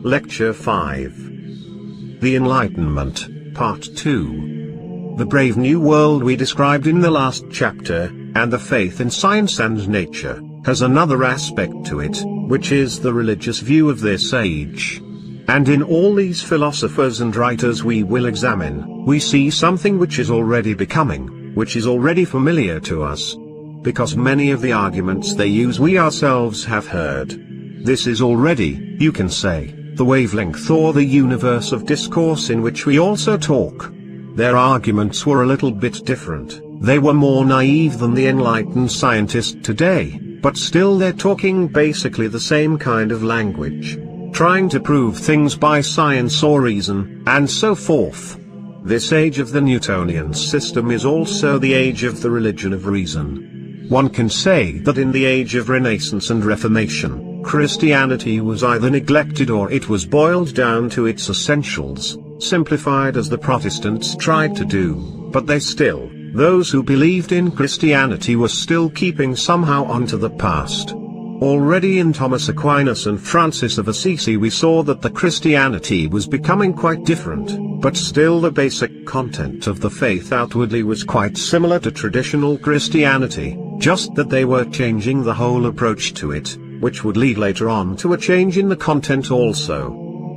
Lecture 5. The Enlightenment, Part 2. The brave new world we described in the last chapter, and the faith in science and nature, has another aspect to it, which is the religious view of this age. And in all these philosophers and writers we will examine, we see something which is already becoming, which is already familiar to us. Because many of the arguments they use we ourselves have heard. This is already, you can say, the wavelength or the universe of discourse in which we also talk. Their arguments were a little bit different, they were more naive than the enlightened scientist today, but still they're talking basically the same kind of language. Trying to prove things by science or reason, and so forth. This age of the Newtonian system is also the age of the religion of reason. One can say that in the age of Renaissance and Reformation, Christianity was either neglected or it was boiled down to its essentials, simplified as the Protestants tried to do, but those who believed in Christianity were still keeping somehow onto the past. Already in Thomas Aquinas and Francis of Assisi we saw that the Christianity was becoming quite different, but still the basic content of the faith outwardly was quite similar to traditional Christianity, just that they were changing the whole approach to it, which would lead later on to a change in the content also.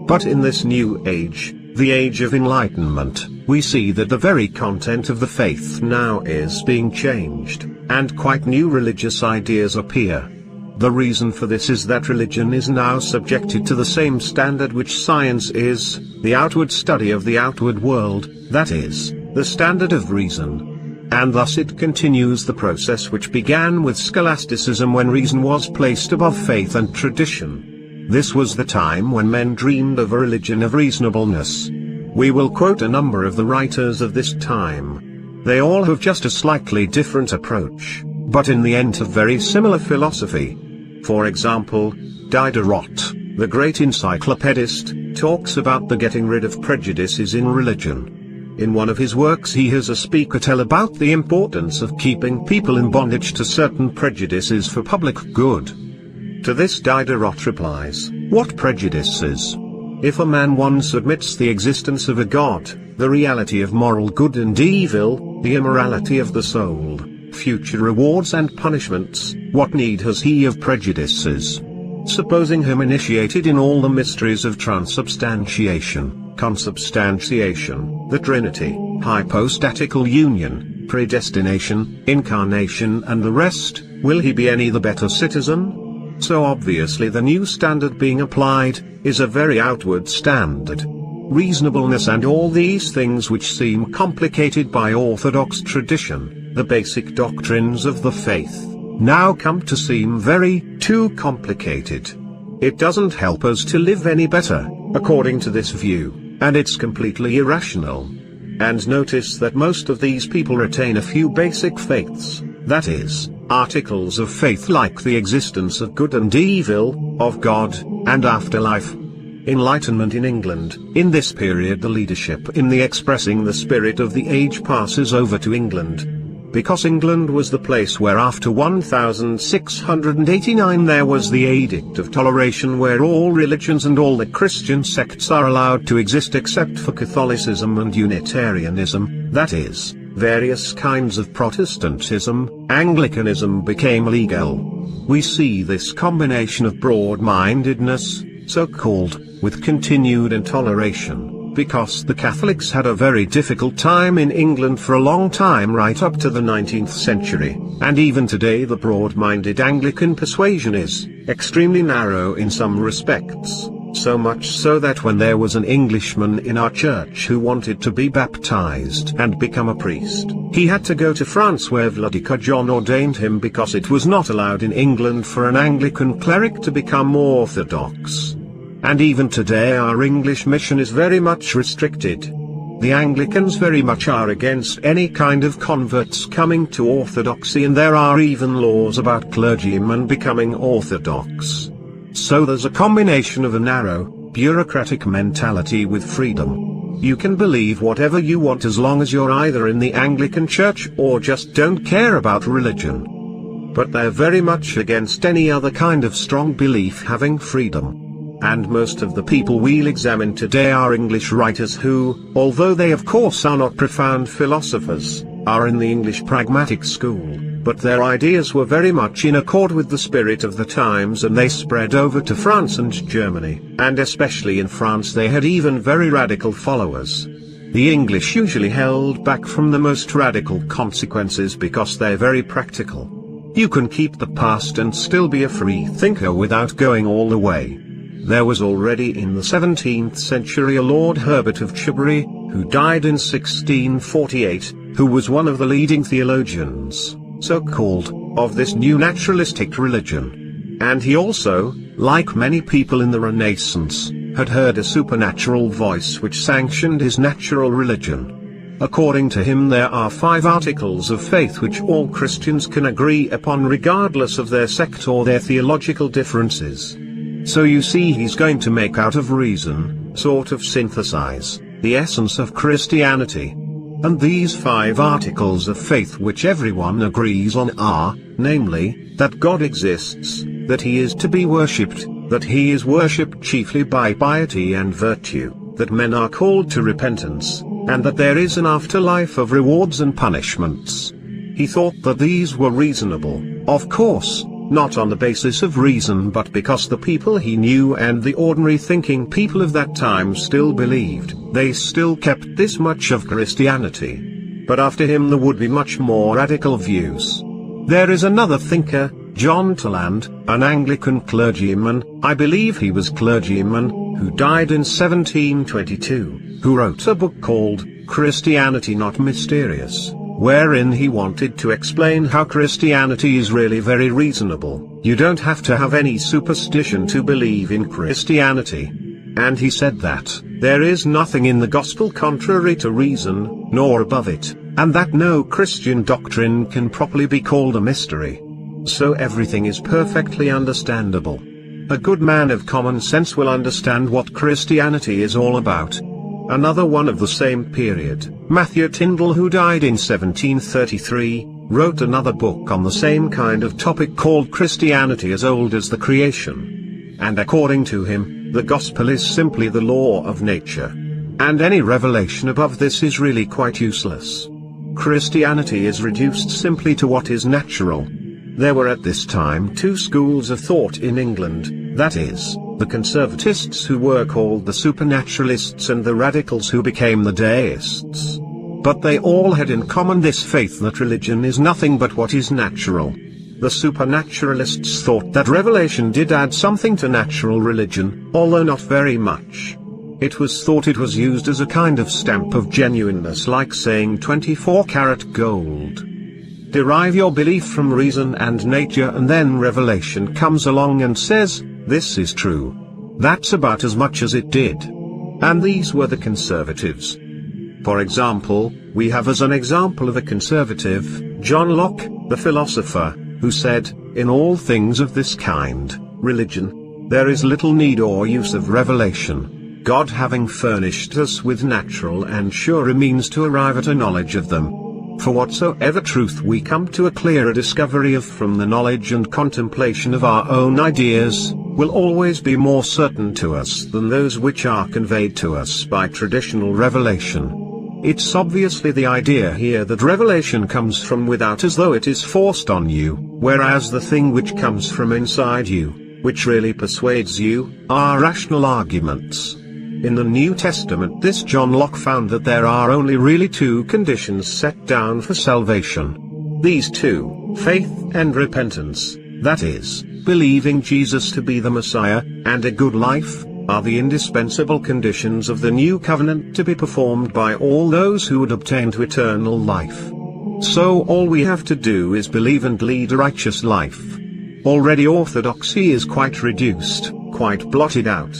But in this new age, the age of enlightenment, we see that the very content of the faith now is being changed, and quite new religious ideas appear. The reason for this is that religion is now subjected to the same standard which science is, the outward study of the outward world, that is, the standard of reason. And thus it continues the process which began with scholasticism when reason was placed above faith and tradition. This was the time when men dreamed of a religion of reasonableness. We will quote a number of the writers of this time. They all have just a slightly different approach, but in the end have very similar philosophy. For example, Diderot, the great encyclopedist, talks about the getting rid of prejudices in religion. In one of his works he has a speaker tell about the importance of keeping people in bondage to certain prejudices for public good. To this Diderot replies, "What prejudices? If a man once admits the existence of a God, the reality of moral good and evil, the immorality of the soul, future rewards and punishments, what need has he of prejudices? Supposing him initiated in all the mysteries of transubstantiation, consubstantiation, the Trinity, hypostatical union, predestination, incarnation and the rest, will he be any the better citizen?" So obviously the new standard being applied, is a very outward standard. Reasonableness and all these things which seem complicated by Orthodox tradition, the basic doctrines of the faith, now come to seem very too complicated. It doesn't help us to live any better, according to this view, and it's completely irrational. And notice that most of these people retain a few basic faiths, that is, articles of faith like the existence of good and evil, of God, and afterlife. Enlightenment in England, in this period the leadership in the expressing the spirit of the age passes over to England. Because England was the place where after 1689 there was the Edict of Toleration where all religions and all the Christian sects are allowed to exist except for Catholicism and Unitarianism, that is, various kinds of Protestantism, Anglicanism became legal. We see this combination of broad-mindedness, so-called, with continued intoleration. Because the Catholics had a very difficult time in England for a long time right up to the 19th century, and even today the broad-minded Anglican persuasion is extremely narrow in some respects, so much so that when there was an Englishman in our church who wanted to be baptized and become a priest, he had to go to France where Vladika John ordained him because it was not allowed in England for an Anglican cleric to become Orthodox. And even today our English mission is very much restricted. The Anglicans very much are against any kind of converts coming to Orthodoxy, and there are even laws about clergymen becoming Orthodox. So there's a combination of a narrow, bureaucratic mentality with freedom. You can believe whatever you want as long as you're either in the Anglican Church or just don't care about religion. But they're very much against any other kind of strong belief having freedom. And most of the people we'll examine today are English writers who, although they of course are not profound philosophers, are in the English pragmatic school, but their ideas were very much in accord with the spirit of the times, and they spread over to France and Germany, and especially in France they had even very radical followers. The English usually held back from the most radical consequences because they're very practical. You can keep the past and still be a free thinker without going all the way. There was already in the 17th century a Lord Herbert of Cherbury, who died in 1648, who was one of the leading theologians, so-called, of this new naturalistic religion. And he also, like many people in the Renaissance, had heard a supernatural voice which sanctioned his natural religion. According to him, there are 5 articles of faith which all Christians can agree upon regardless of their sect or their theological differences. So you see, he's going to make out of reason, sort of synthesize, the essence of Christianity. And these 5 articles of faith which everyone agrees on are, namely, that God exists, that he is to be worshipped, that he is worshipped chiefly by piety and virtue, that men are called to repentance, and that there is an afterlife of rewards and punishments. He thought that these were reasonable, of course, not on the basis of reason but because the people he knew and the ordinary thinking people of that time still believed, they still kept this much of Christianity. But after him there would be much more radical views. There is another thinker, John Toland, an Anglican clergyman, I believe he was clergyman, who died in 1722, who wrote a book called Christianity Not Mysterious, wherein he wanted to explain how Christianity is really very reasonable. You don't have to have any superstition to believe in Christianity. And he said that there is nothing in the gospel contrary to reason, nor above it, and that no Christian doctrine can properly be called a mystery. So everything is perfectly understandable. A good man of common sense will understand what Christianity is all about. Another one of the same period, Matthew Tyndall, who died in 1733, wrote another book on the same kind of topic called Christianity as Old as the Creation. And according to him, the gospel is simply the law of nature. And any revelation above this is really quite useless. Christianity is reduced simply to what is natural. There were at this time 2 schools of thought in England, that is, the conservatists who were called the supernaturalists and the radicals who became the deists. But they all had in common this faith that religion is nothing but what is natural. The supernaturalists thought that revelation did add something to natural religion, although not very much. It was thought it was used as a kind of stamp of genuineness, like saying 24-karat gold. Derive your belief from reason and nature, and then revelation comes along and says, this is true. That's about as much as it did. And these were the conservatives. For example, we have as an example of a conservative, John Locke, the philosopher, who said, in all things of this kind, religion, there is little need or use of revelation, God having furnished us with natural and surer means to arrive at a knowledge of them. For whatsoever truth we come to a clearer discovery of from the knowledge and contemplation of our own ideas, will always be more certain to us than those which are conveyed to us by traditional revelation. It's obviously the idea here that revelation comes from without as though it is forced on you, whereas the thing which comes from inside you, which really persuades you, are rational arguments. In the New Testament, this John Locke found that there are only really 2 conditions set down for salvation. These 2, faith and repentance, that is, believing Jesus to be the Messiah, and a good life, are the indispensable conditions of the new covenant to be performed by all those who would obtain to eternal life. So all we have to do is believe and lead a righteous life. Already orthodoxy is quite reduced, quite blotted out.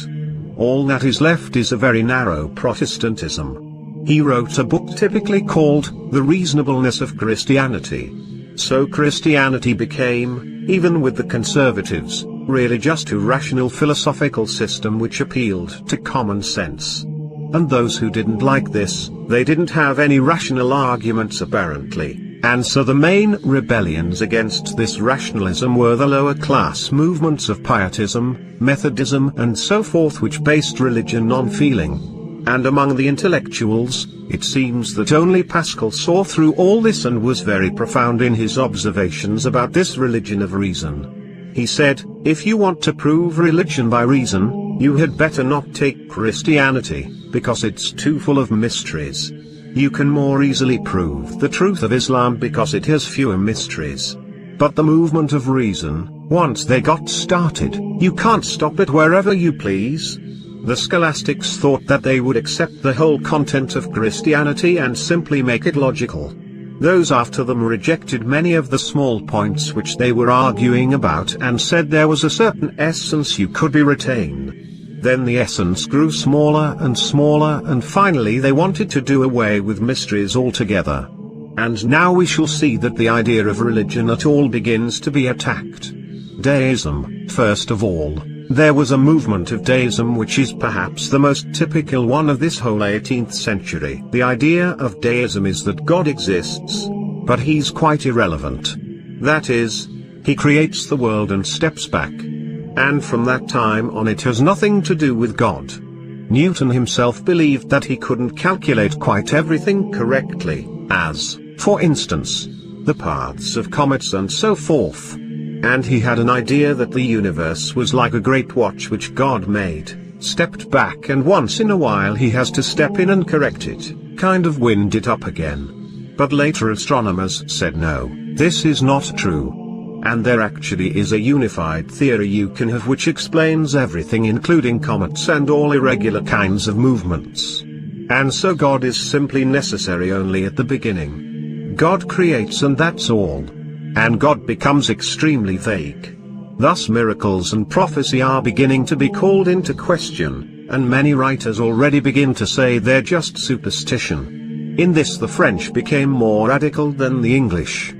All that is left is a very narrow Protestantism. He wrote a book typically called The Reasonableness of Christianity. So Christianity became, even with the conservatives, really just a rational philosophical system which appealed to common sense. And those who didn't like this, they didn't have any rational arguments apparently. And so the main rebellions against this rationalism were the lower class movements of Pietism, Methodism and so forth, which based religion on feeling. And among the intellectuals, it seems that only Pascal saw through all this and was very profound in his observations about this religion of reason. He said, if you want to prove religion by reason, you had better not take Christianity, because it's too full of mysteries. You can more easily prove the truth of Islam because it has fewer mysteries. But the movement of reason, once they got started, you can't stop it wherever you please. The scholastics thought that they would accept the whole content of Christianity and simply make it logical. Those after them rejected many of the small points which they were arguing about and said there was a certain essence you could be retained. Then the essence grew smaller and finally they wanted to do away with mysteries altogether. And now we shall see that the idea of religion at all begins to be attacked. Deism, first of all. There was a movement of deism which is perhaps the most typical one of this whole 18th century. The idea of deism is that God exists, but he's quite irrelevant. That is, he creates the world and steps back. And from that time on it has nothing to do with God. Newton himself believed that he couldn't calculate quite everything correctly, as, for instance, the paths of comets and so forth. And he had an idea that the universe was like a great watch which God made, stepped back and once in a while he has to step in and correct it, kind of wind it up again. But later astronomers said no, this is not true. And there actually is a unified theory you can have which explains everything including comets and all irregular kinds of movements. And so God is simply necessary only at the beginning. God creates and that's all. And God becomes extremely vague. Thus miracles and prophecy are beginning to be called into question, and many writers already begin to say they're just superstition. In this the French became more radical than the English.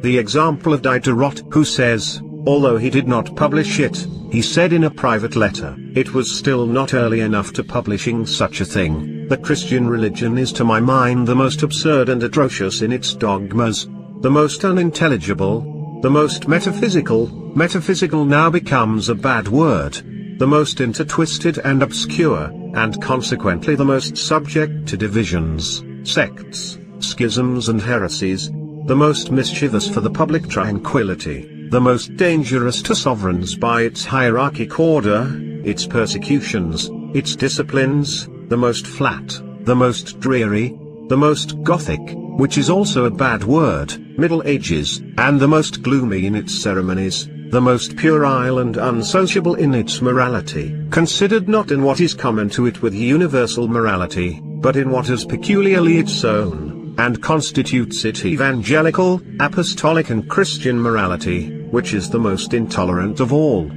The example of Diderot, who says, although he did not publish it, he said in a private letter, it was still not early enough to publishing such a thing. The Christian religion is to my mind the most absurd and atrocious in its dogmas, the most unintelligible, the most metaphysical. Metaphysical now becomes a bad word, the most intertwisted and obscure, and consequently the most subject to divisions, sects, schisms and heresies, the most mischievous for the public tranquility, the most dangerous to sovereigns by its hierarchic order, its persecutions, its disciplines, the most flat, the most dreary, the most Gothic, which is also a bad word, Middle Ages, and the most gloomy in its ceremonies, the most puerile and unsociable in its morality, considered not in what is common to it with universal morality, but in what is peculiarly its own, and constitutes it evangelical, apostolic and Christian morality, which is the most intolerant of all.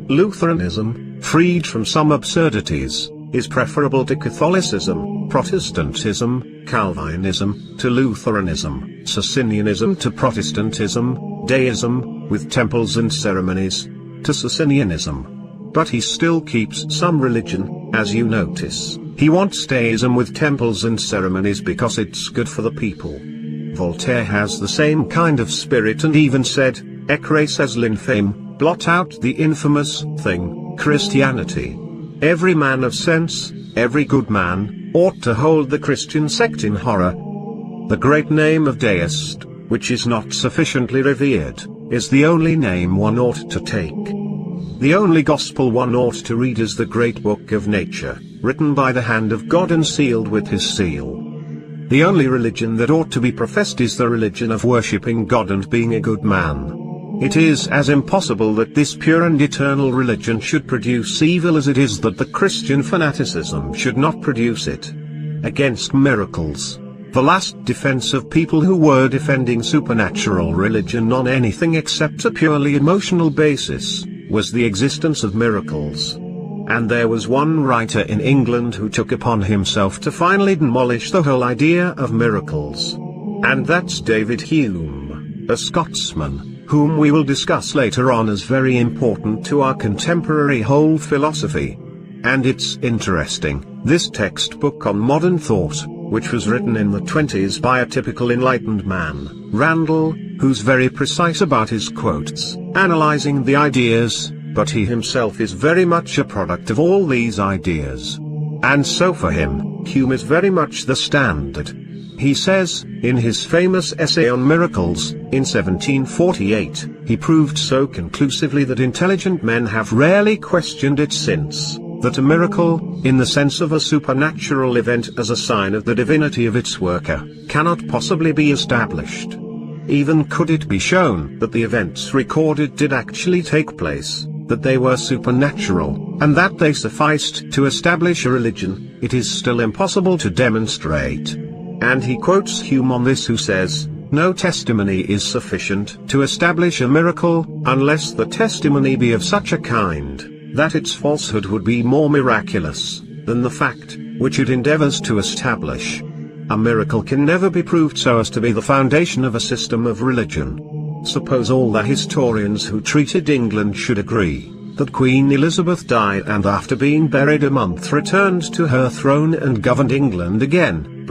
Lutheranism, freed from some absurdities, is preferable to Catholicism, Protestantism, Calvinism, to Lutheranism, Socinianism to Protestantism, Deism, with temples and ceremonies, to Socinianism. But he still keeps some religion, as you notice. He wants deism with temples and ceremonies because it's good for the people. Voltaire has the same kind of spirit and even said, "Écrasez l'infâme, blot out the infamous thing, Christianity." Every man of sense, every good man, ought to hold the Christian sect in horror. The great name of deist, which is not sufficiently revered, is the only name one ought to take. The only gospel one ought to read is the great book of nature, written by the hand of God and sealed with his seal. The only religion that ought to be professed is the religion of worshipping God and being a good man. It is as impossible that this pure and eternal religion should produce evil as it is that the Christian fanaticism should not produce it. Against miracles, the last defense of people who were defending supernatural religion on anything except a purely emotional basis, was the existence of miracles. And there was one writer in England who took upon himself to finally demolish the whole idea of miracles. And that's David Hume, a Scotsman, whom we will discuss later on as very important to our contemporary whole philosophy. And it's interesting, this textbook on modern thought, which was written in the 20s by a typical enlightened man, Randall, who's very precise about his quotes, analyzing the ideas, but he himself is very much a product of all these ideas. And so for him, Hume is very much the standard. He says, in his famous essay on miracles, in 1748, he proved so conclusively that intelligent men have rarely questioned it since, that a miracle, in the sense of a supernatural event as a sign of the divinity of its worker, cannot possibly be established. Even could it be shown that the events recorded did actually take place, that they were supernatural, and that they sufficed to establish a religion, it is still impossible to demonstrate. And he quotes Hume on this, who says, "No testimony is sufficient to establish a miracle, unless the testimony be of such a kind, that its falsehood would be more miraculous than the fact which it endeavors to establish." A miracle can never be proved so as to be the foundation of a system of religion. Suppose all the historians who treated England should agree that Queen Elizabeth died and after being buried a month returned to her throne and governed England again,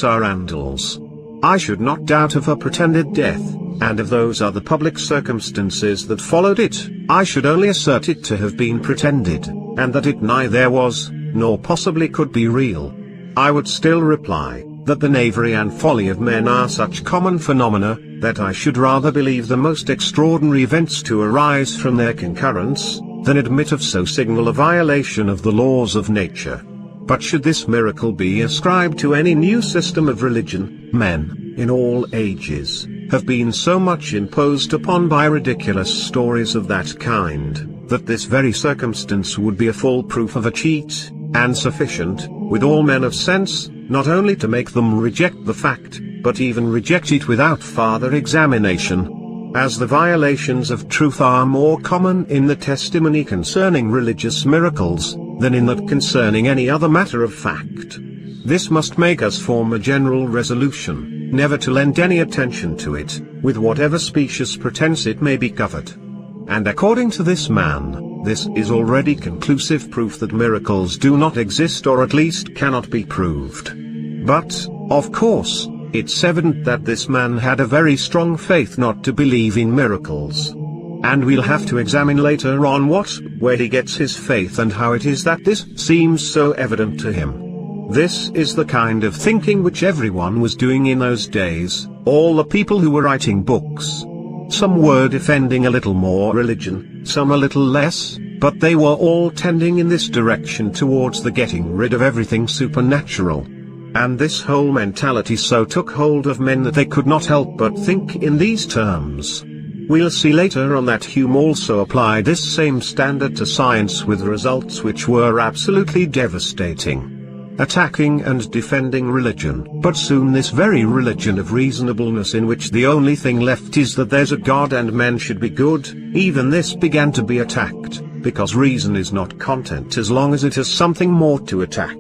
(our Randalls). I should not doubt of her pretended death, and of those other public circumstances that followed it. I should only assert it to have been pretended, and that it neither was, nor possibly could be real. I would still reply, that the knavery and folly of men are such common phenomena, that I should rather believe the most extraordinary events to arise from their concurrence, than admit of so signal a violation of the laws of nature. But should this miracle be ascribed to any new system of religion, men, in all ages, have been so much imposed upon by ridiculous stories of that kind, that this very circumstance would be a full proof of a cheat, and sufficient, with all men of sense, not only to make them reject the fact, but even reject it without farther examination. As the violations of truth are more common in the testimony concerning religious miracles, than in that concerning any other matter of fact. This must make us form a general resolution, never to lend any attention to it, with whatever specious pretense it may be covered. And according to this man, this is already conclusive proof that miracles do not exist, or at least cannot be proved. But, of course, it's evident that this man had a very strong faith not to believe in miracles. And we'll have to examine later on where he gets his faith and how it is that this seems so evident to him. This is the kind of thinking which everyone was doing in those days, all the people who were writing books. Some were defending a little more religion, some a little less, but they were all tending in this direction towards the getting rid of everything supernatural. And this whole mentality so took hold of men that they could not help but think in these terms. We'll see later on that Hume also applied this same standard to science with results which were absolutely devastating. Attacking and defending religion, but soon this very religion of reasonableness in which the only thing left is that there's a God and men should be good, even this began to be attacked, because reason is not content as long as it has something more to attack.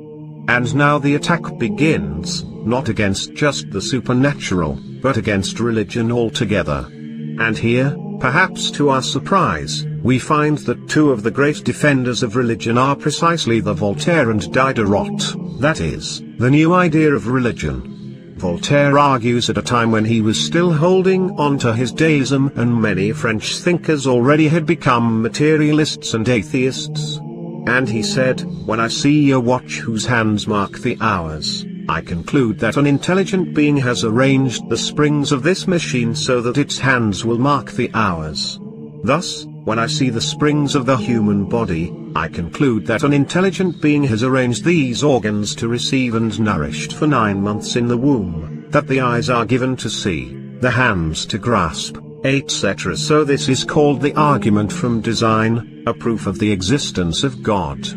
And now the attack begins, not against just the supernatural, but against religion altogether. And here, perhaps to our surprise, we find that two of the great defenders of religion are precisely the Voltaire and Diderot, that is, the new idea of religion. Voltaire argues at a time when he was still holding on to his deism, and many French thinkers already had become materialists and atheists. And he said, "When I see a watch whose hands mark the hours, I conclude that an intelligent being has arranged the springs of this machine so that its hands will mark the hours. Thus, when I see the springs of the human body, I conclude that an intelligent being has arranged these organs to receive and nourished for 9 months in the womb, that the eyes are given to see, the hands to grasp, etc. So this is called the argument from design, a proof of the existence of God.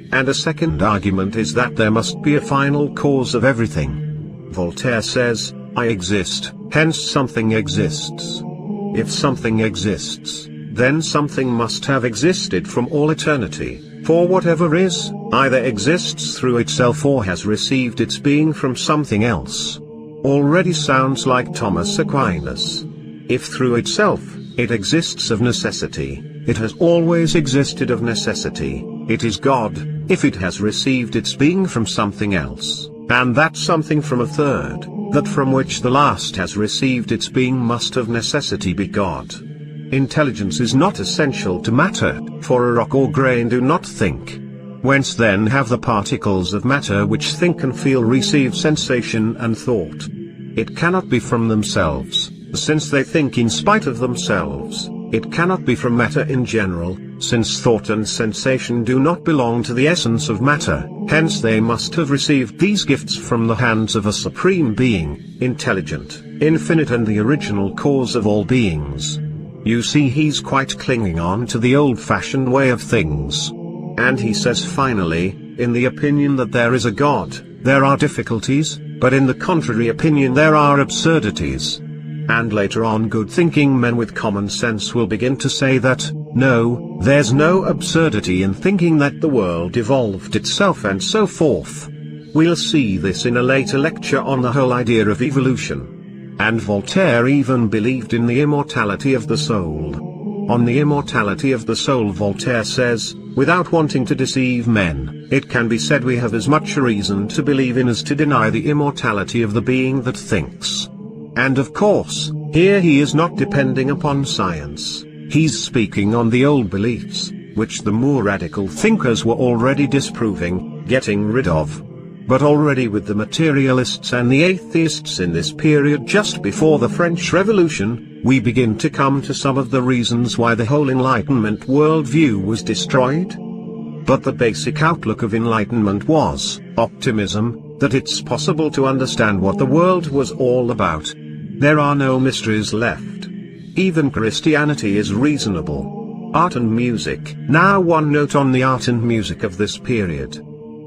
And a second argument is that there must be a final cause of everything. Voltaire says, I exist, hence something exists. If something exists, then something must have existed from all eternity, for whatever is, either exists through itself or has received its being from something else. Already sounds like Thomas Aquinas. If through itself, it exists of necessity, it has always existed of necessity, it is God. If it has received its being from something else, and that something from a third, that from which the last has received its being must of necessity be God. Intelligence is not essential to matter, for a rock or grain do not think. Whence then have the particles of matter which think and feel receive sensation and thought? It cannot be from themselves, since they think in spite of themselves. It cannot be from matter in general, since thought and sensation do not belong to the essence of matter, hence they must have received these gifts from the hands of a supreme being, intelligent, infinite and the original cause of all beings. You see, he's quite clinging on to the old-fashioned way of things. And he says finally, in the opinion that there is a God, there are difficulties, but in the contrary opinion there are absurdities. And later on good-thinking men with common sense will begin to say that, no, there's no absurdity in thinking that the world evolved itself and so forth. We'll see this in a later lecture on the whole idea of evolution. And Voltaire even believed in the immortality of the soul. On the immortality of the soul Voltaire says, without wanting to deceive men, it can be said we have as much reason to believe in as to deny the immortality of the being that thinks. And of course, here he is not depending upon science, he's speaking on the old beliefs, which the more radical thinkers were already disproving, getting rid of. But already with the materialists and the atheists in this period just before the French Revolution, we begin to come to some of the reasons why the whole Enlightenment worldview was destroyed. But the basic outlook of Enlightenment was optimism, that it's possible to understand what the world was all about. There are no mysteries left. Even Christianity is reasonable. Art and music. Now one note on the art and music of this period.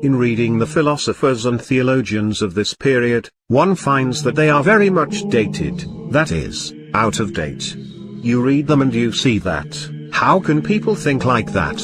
In reading the philosophers and theologians of this period, one finds that they are very much dated, that is, out of date. You read them and you see that, how can people think like that?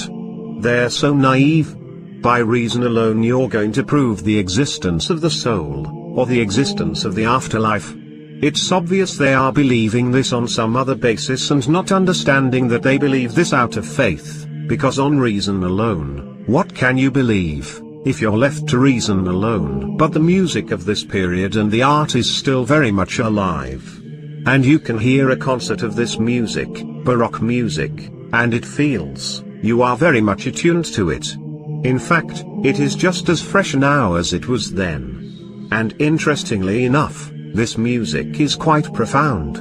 They're so naive. By reason alone you're going to prove the existence of the soul, or the existence of the afterlife. It's obvious they are believing this on some other basis and not understanding that they believe this out of faith, because on reason alone, what can you believe, if you're left to reason alone? But the music of this period and the art is still very much alive. And you can hear a concert of this music, Baroque music, and it feels, you are very much attuned to it. In fact, it is just as fresh now as it was then. And interestingly enough, this music is quite profound.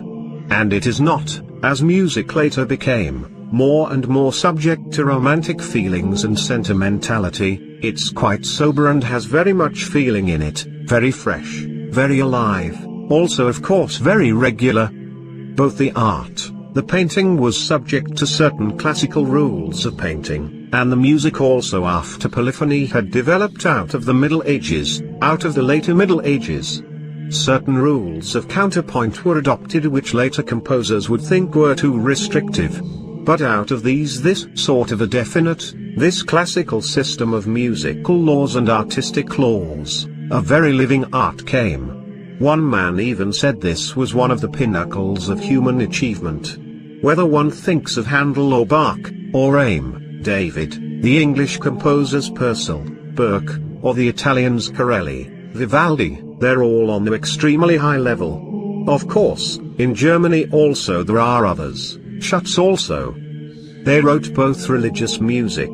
And it is not, as music later became, more and more subject to romantic feelings and sentimentality, it's quite sober and has very much feeling in it, very fresh, very alive, also of course very regular. Both the art, the painting was subject to certain classical rules of painting, and the music also after polyphony had developed out of the Middle Ages, out of the later Middle Ages. Certain rules of counterpoint were adopted which later composers would think were too restrictive. But out of these this sort of a definite, this classical system of musical laws and artistic laws, a very living art came. One man even said this was one of the pinnacles of human achievement. Whether one thinks of Handel or Bach, or David, the English composers Purcell, Burke, or the Italians Corelli, Vivaldi, they're all on the extremely high level. Of course, in Germany also there are others, Schütz also. They wrote both religious music,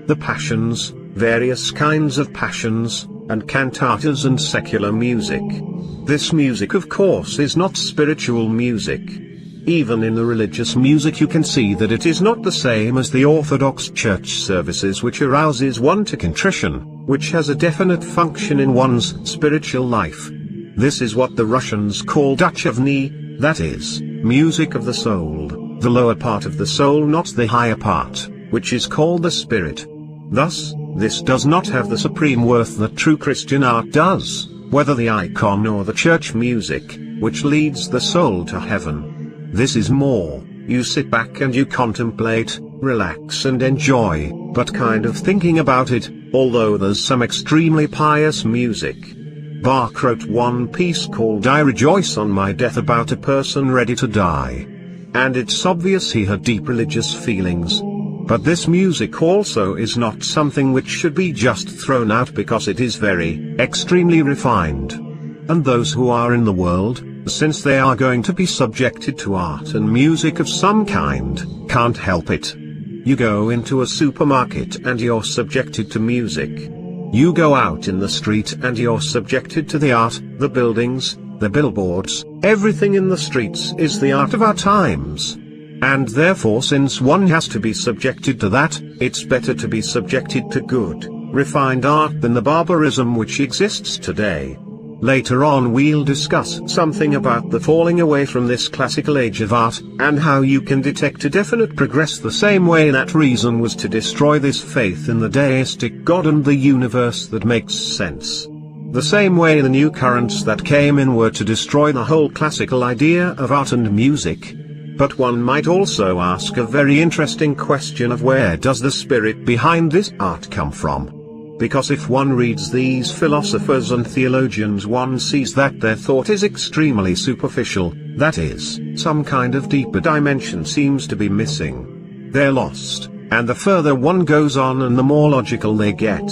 the passions, various kinds of passions, and cantatas and secular music. This music of course is not spiritual music. Even in the religious music you can see that it is not the same as the Orthodox church services which arouses one to contrition, which has a definite function in one's spiritual life. This is what the Russians call duchovny, that is, music of the soul, the lower part of the soul, not the higher part, which is called the spirit. Thus, this does not have the supreme worth that true Christian art does, whether the icon or the church music, which leads the soul to heaven. This is more, you sit back and you contemplate, relax and enjoy, but kind of thinking about it, although there's some extremely pious music. Bach wrote one piece called I Rejoice on My Death about a person ready to die. And it's obvious he had deep religious feelings. But this music also is not something which should be just thrown out because it is very, extremely refined. And those who are in the world, since they are going to be subjected to art and music of some kind, can't help it. You go into a supermarket and you're subjected to music. You go out in the street and you're subjected to the art, the buildings, the billboards, everything in the streets is the art of our times. And therefore, since one has to be subjected to that, it's better to be subjected to good, refined art than the barbarism which exists today. Later on we'll discuss something about the falling away from this classical age of art, and how you can detect a definite progress the same way that reason was to destroy this faith in the deistic God and the universe that makes sense. The same way the new currents that came in were to destroy the whole classical idea of art and music. But one might also ask a very interesting question of where does the spirit behind this art come from? Because if one reads these philosophers and theologians, one sees that their thought is extremely superficial, that is, some kind of deeper dimension seems to be missing. They're lost, and the further one goes on and the more logical they get,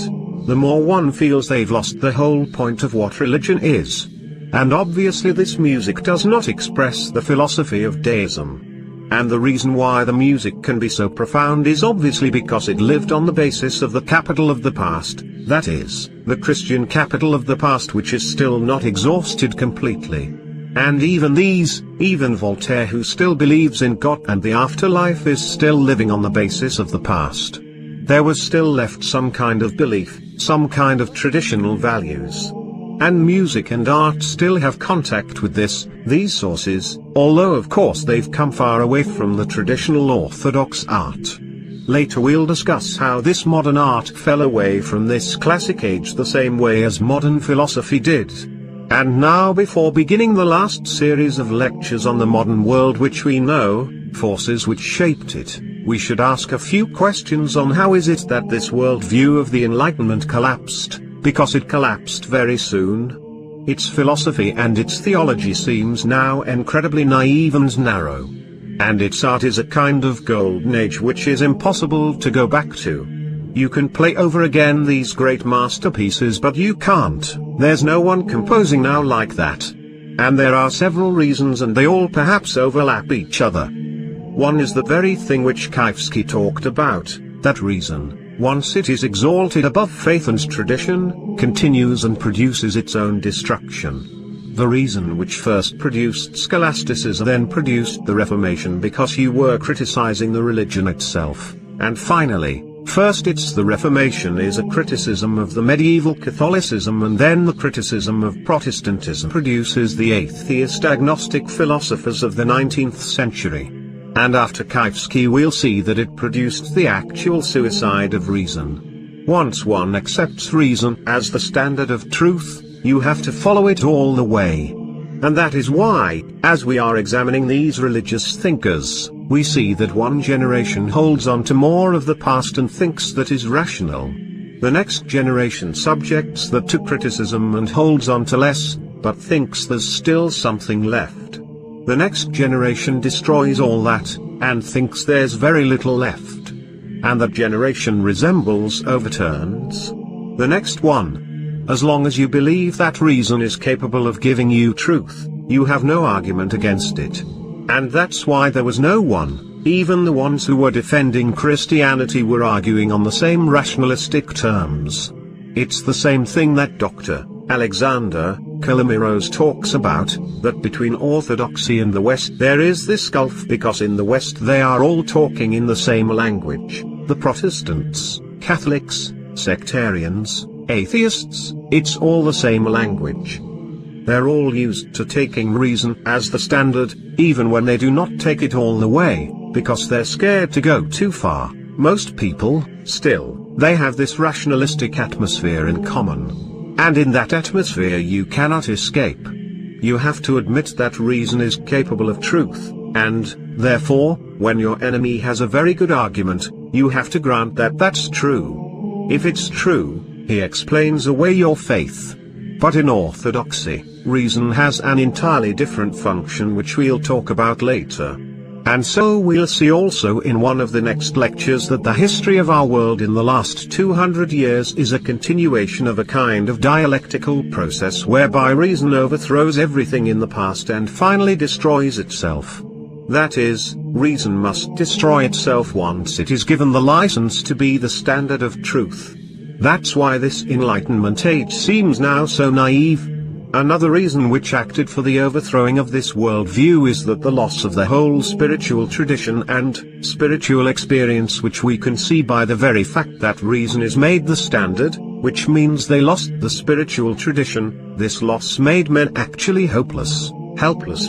the more one feels they've lost the whole point of what religion is. And obviously this music does not express the philosophy of deism. And the reason why the music can be so profound is obviously because it lived on the basis of the capital of the past, that is, the Christian capital of the past, which is still not exhausted completely. And even Voltaire, who still believes in God and the afterlife, is still living on the basis of the past. There was still left some kind of belief, some kind of traditional values. And music and art still have contact with these sources, although of course they've come far away from the traditional Orthodox art. Later we'll discuss how this modern art fell away from this classic age the same way as modern philosophy did. And now, before beginning the last series of lectures on the modern world which we know, forces which shaped it, we should ask a few questions on how is it that this world view of the Enlightenment collapsed. Because it collapsed very soon. Its philosophy and its theology seems now incredibly naive and narrow. And its art is a kind of golden age which is impossible to go back to. You can play over again these great masterpieces, but you can't. There's no one composing now like that. And there are several reasons, and they all perhaps overlap each other. One is the very thing which Kaifsky talked about, that reason, once it is exalted above faith and tradition, continues and produces its own destruction. The reason which first produced scholasticism then produced the Reformation, because you were criticizing the religion itself, and finally, first it's the Reformation is a criticism of the medieval Catholicism, and then the criticism of Protestantism produces the atheist agnostic philosophers of the 19th century. And after Kaifsky we'll see that it produced the actual suicide of reason. Once one accepts reason as the standard of truth, you have to follow it all the way. And that is why, as we are examining these religious thinkers, we see that one generation holds on to more of the past and thinks that is rational. The next generation subjects that to criticism and holds on to less, but thinks there's still something left. The next generation destroys all that, and thinks there's very little left. And that generation resembles overturns the next one. As long as you believe that reason is capable of giving you truth, you have no argument against it. And that's why there was no one, even the ones who were defending Christianity were arguing on the same rationalistic terms. It's the same thing that Dr. Alexander Kalamiros talks about, that between Orthodoxy and the West there is this gulf, because in the West they are all talking in the same language, the Protestants, Catholics, sectarians, atheists, it's all the same language. They're all used to taking reason as the standard, even when they do not take it all the way, because they're scared to go too far. Most people, still, they have this rationalistic atmosphere in common. And in that atmosphere you cannot escape. You have to admit that reason is capable of truth, and, therefore, when your enemy has a very good argument, you have to grant that that's true. If it's true, he explains away your faith. But in Orthodoxy, reason has an entirely different function which we'll talk about later. And so we'll see also in one of the next lectures that the history of our world in the last 200 years is a continuation of a kind of dialectical process whereby reason overthrows everything in the past and finally destroys itself. That is, reason must destroy itself once it is given the license to be the standard of truth. That's why this Enlightenment age seems now so naive. Another reason which acted for the overthrowing of this worldview is that the loss of the whole spiritual tradition and spiritual experience, which we can see by the very fact that reason is made the standard, which means they lost the spiritual tradition. This loss made men actually helpless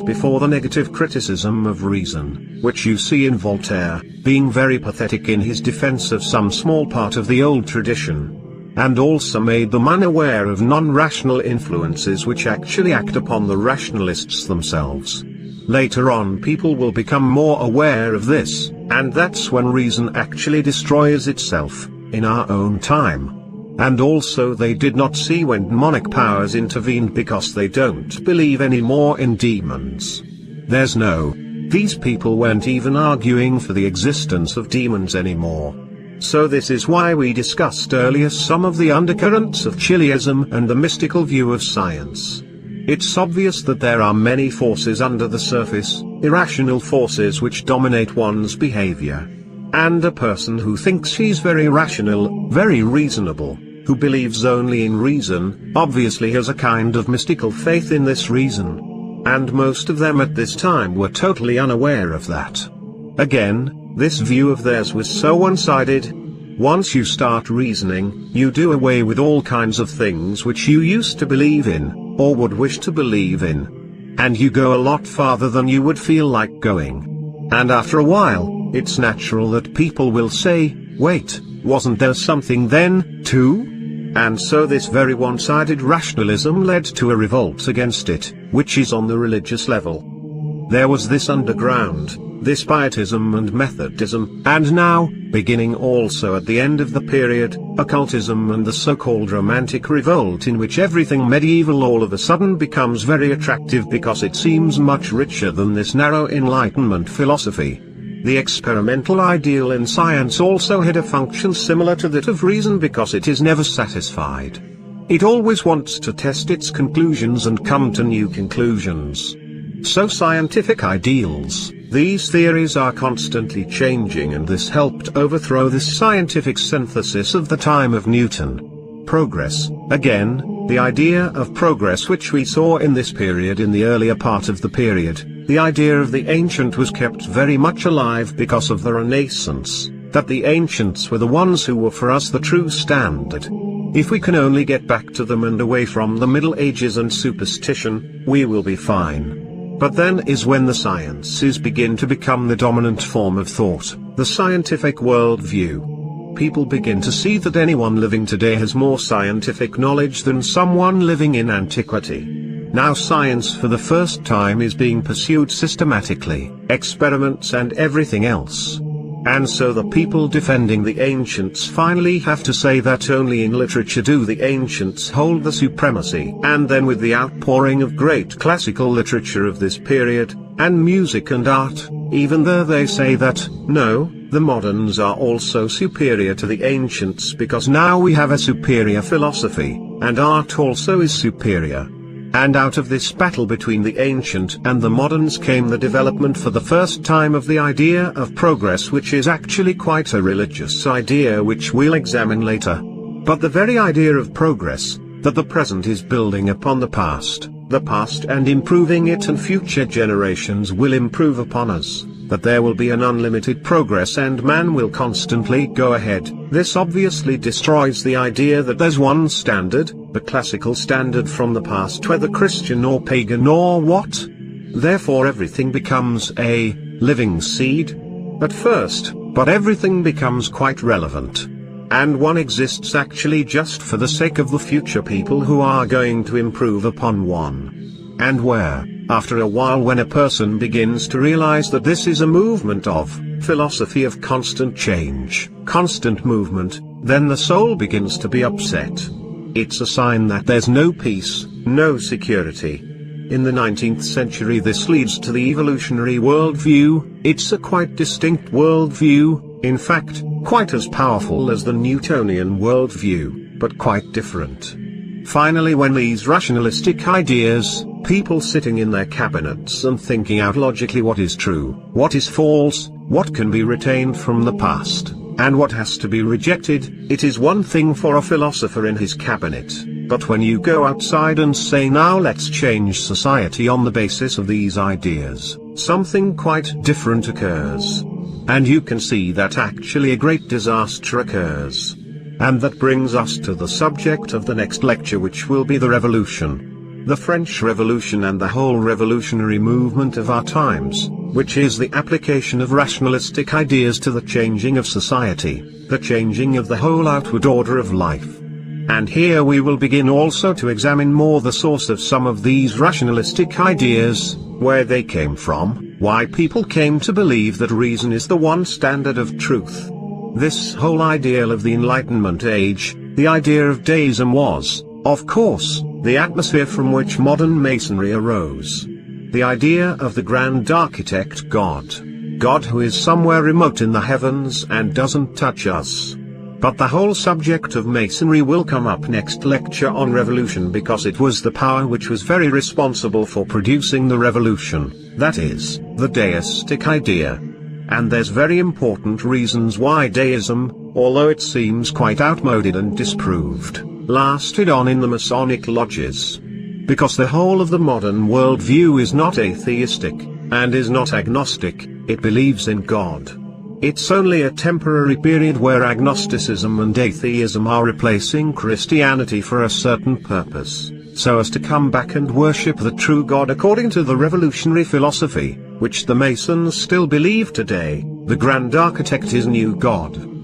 before the negative criticism of reason, which you see in Voltaire, being very pathetic in his defense of some small part of the old tradition. And also made them unaware of non-rational influences which actually act upon the rationalists themselves. Later on people will become more aware of this, and that's when reason actually destroys itself, in our own time. And also they did not see when demonic powers intervened because they don't believe anymore in demons. These people weren't even arguing for the existence of demons anymore. So this is why we discussed earlier some of the undercurrents of Chiliasm and the mystical view of science. It's obvious that there are many forces under the surface, irrational forces which dominate one's behavior. And a person who thinks he's very rational, very reasonable, who believes only in reason, obviously has a kind of mystical faith in this reason. And most of them at this time were totally unaware of that. Again, this view of theirs was so one-sided. Once you start reasoning, you do away with all kinds of things which you used to believe in, or would wish to believe in. And you go a lot farther than you would feel like going. And after a while, it's natural that people will say, wait, wasn't there something then, too? And so this very one-sided rationalism led to a revolt against it, which is on the religious level. There was this underground, this pietism and Methodism, and now, beginning also at the end of the period, occultism and the so-called romantic revolt in which everything medieval all of a sudden becomes very attractive because it seems much richer than this narrow Enlightenment philosophy. The experimental ideal in science also had a function similar to that of reason because it is never satisfied. It always wants to test its conclusions and come to new conclusions. So scientific ideals, these theories are constantly changing, and this helped overthrow this scientific synthesis of the time of Newton. Progress, again, the idea of progress which we saw in this period in the earlier part of the period, the idea of the ancient was kept very much alive because of the Renaissance, that the ancients were the ones who were for us the true standard. If we can only get back to them and away from the Middle Ages and superstition, we will be fine. But then is when the sciences begin to become the dominant form of thought, the scientific worldview. People begin to see that anyone living today has more scientific knowledge than someone living in antiquity. Now science for the first time is being pursued systematically, experiments and everything else. And so the people defending the ancients finally have to say that only in literature do the ancients hold the supremacy. And then with the outpouring of great classical literature of this period, and music and art, even though they say that, no, the moderns are also superior to the ancients because now we have a superior philosophy, and art also is superior. And out of this battle between the ancient and the moderns came the development for the first time of the idea of progress, which is actually quite a religious idea which we'll examine later. But the very idea of progress, that the present is building upon the past and improving it, and future generations will improve upon us, that there will be an unlimited progress and man will constantly go ahead. This obviously destroys the idea that there's one standard, the classical standard from the past, whether Christian or pagan or what. Therefore everything becomes a living seed at first, but everything becomes quite relevant. And one exists actually just for the sake of the future people who are going to improve upon one. And where, after a while, when a person begins to realize that this is a movement of philosophy of constant change, constant movement, then the soul begins to be upset. It's a sign that there's no peace, no security. In the 19th century this leads to the evolutionary worldview. It's a quite distinct worldview, in fact, quite as powerful as the Newtonian worldview, but quite different. Finally, when these rationalistic ideas, people sitting in their cabinets and thinking out logically what is true, what is false, what can be retained from the past, and what has to be rejected, it is one thing for a philosopher in his cabinet, but when you go outside and say now let's change society on the basis of these ideas, something quite different occurs. And you can see that actually a great disaster occurs. And that brings us to the subject of the next lecture, which will be the revolution. The French Revolution and the whole revolutionary movement of our times, which is the application of rationalistic ideas to the changing of society, the changing of the whole outward order of life. And here we will begin also to examine more the source of some of these rationalistic ideas, where they came from, why people came to believe that reason is the one standard of truth. This whole ideal of the Enlightenment age, the idea of deism was, of course, the atmosphere from which modern Masonry arose. The idea of the grand architect God. God who is somewhere remote in the heavens and doesn't touch us. But the whole subject of Masonry will come up next lecture on revolution, because it was the power which was very responsible for producing the revolution, that is, the deistic idea. And there's very important reasons why deism, although it seems quite outmoded and disproved, lasted on in the Masonic lodges. Because the whole of the modern worldview is not atheistic, and is not agnostic, it believes in God. It's only a temporary period where agnosticism and atheism are replacing Christianity for a certain purpose, so as to come back and worship the true God according to the revolutionary philosophy, which the Masons still believe today. The grand architect is new God.